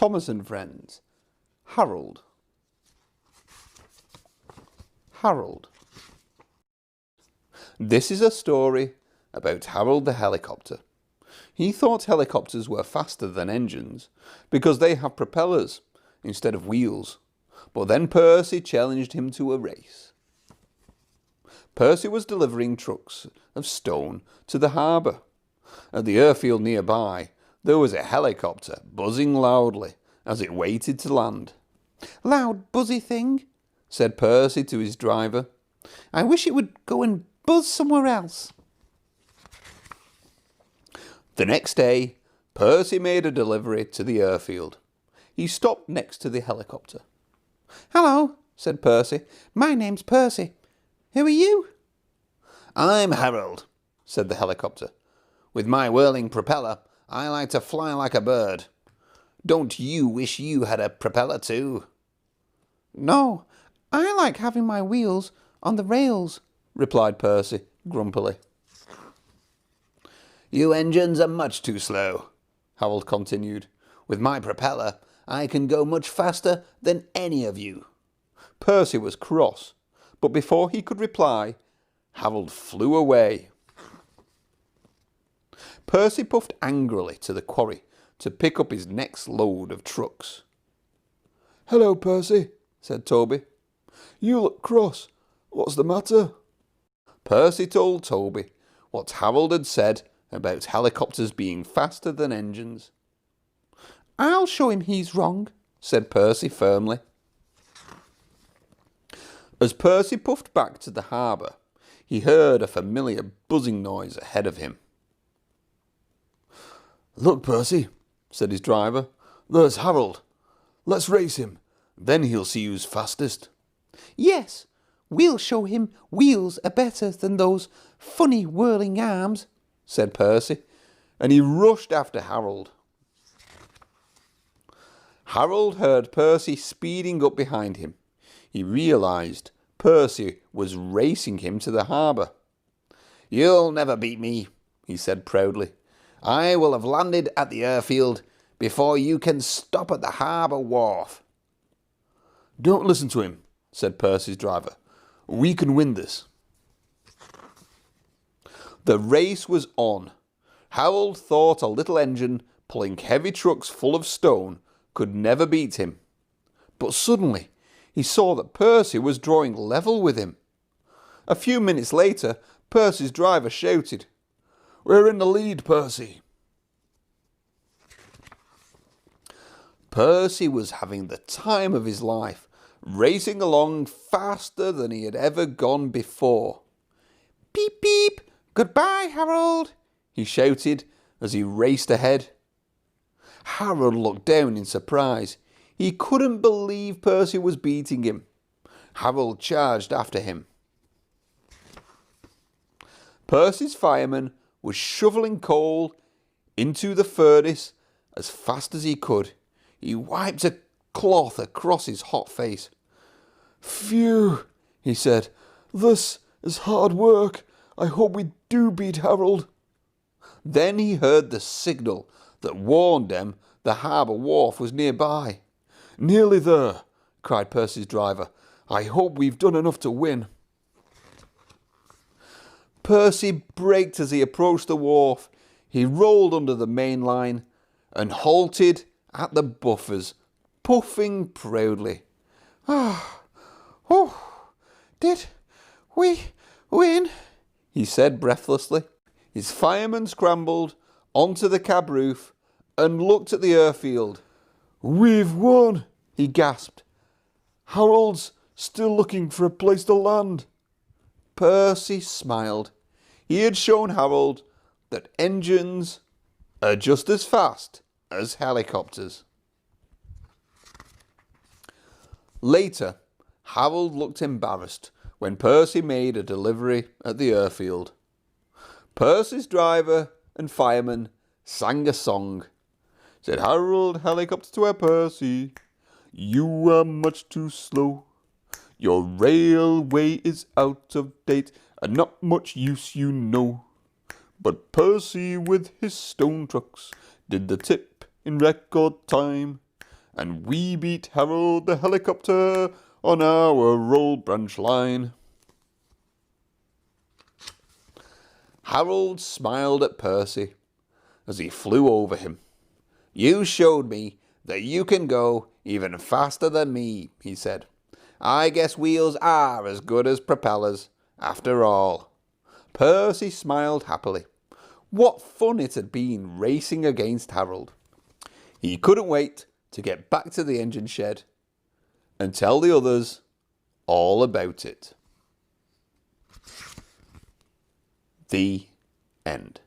Thomas and Friends. Harold. Harold. This is a story about Harold the helicopter. He thought helicopters were faster than engines because they have propellers instead of wheels. But then Percy challenged him to a race. Percy was delivering trucks of stone to the harbour. At the airfield nearby, there was a helicopter buzzing loudly as it waited to land. "Loud, buzzy thing," said Percy to his driver. "I wish it would go and buzz somewhere else." The next day, Percy made a delivery to the airfield. He stopped next to the helicopter. "Hello," said Percy. "My name's Percy. Who are you?" "I'm Harold," said the helicopter. "With my whirling propeller, I like to fly like a bird. Don't you wish you had a propeller too?" "No, I like having my wheels on the rails," replied Percy grumpily. "You engines are much too slow," Harold continued. "With my propeller, I can go much faster than any of you." Percy was cross, but before he could reply, Harold flew away. Percy puffed angrily to the quarry to pick up his next load of trucks. "Hello, Percy," said Toby. "You look cross. What's the matter?" Percy told Toby what Harold had said about helicopters being faster than engines. "I'll show him he's wrong," said Percy firmly. As Percy puffed back to the harbour, he heard a familiar buzzing noise ahead of him. "Look, Percy," said his driver. "There's Harold. Let's race him. Then he'll see who's fastest." "Yes, we'll show him wheels are better than those funny whirling arms," said Percy, and he rushed after Harold. Harold heard Percy speeding up behind him. He realised Percy was racing him to the harbour. "You'll never beat me," he said proudly. "I will have landed at the airfield before you can stop at the harbour wharf." "Don't listen to him," said Percy's driver. "We can win this." The race was on. Harold thought a little engine pulling heavy trucks full of stone could never beat him. But suddenly he saw that Percy was drawing level with him. A few minutes later, Percy's driver shouted, "We're in the lead, Percy." Percy was having the time of his life, racing along faster than he had ever gone before. "Beep, beep, goodbye, Harold," he shouted as he raced ahead. Harold looked down in surprise. He couldn't believe Percy was beating him. Harold charged after him. Percy's fireman was shoveling coal into the furnace as fast as he could. He wiped a cloth across his hot face. "Phew," he said. "This is hard work. I hope we do beat Harold." Then he heard the signal that warned them the harbour wharf was nearby. "Nearly there," cried Percy's driver. "I hope we've done enough to win." Percy braked as he approached the wharf. He rolled under the main line and halted at the buffers, puffing proudly. Did we win?" he said breathlessly. His fireman scrambled onto the cab roof and looked at the airfield. "We've won," he gasped. "Harold's still looking for a place to land." Percy smiled. He had shown Harold that engines are just as fast as helicopters. Later, Harold looked embarrassed when Percy made a delivery at the airfield. Percy's driver and fireman sang a song. Said, "Harold, helicopter to our Percy, you are much too slow. Your railway is out of date and not much use, you know. But Percy with his stone trucks did the tip in record time. and we beat Harold the helicopter on our old branch line. Harold smiled at Percy as he flew over him. You showed me that you can go even faster than me, he said. I guess wheels are as good as propellers, after all. Percy smiled happily. What fun it had been racing against Harold. He couldn't wait to get back to the engine shed and tell the others all about it. The end.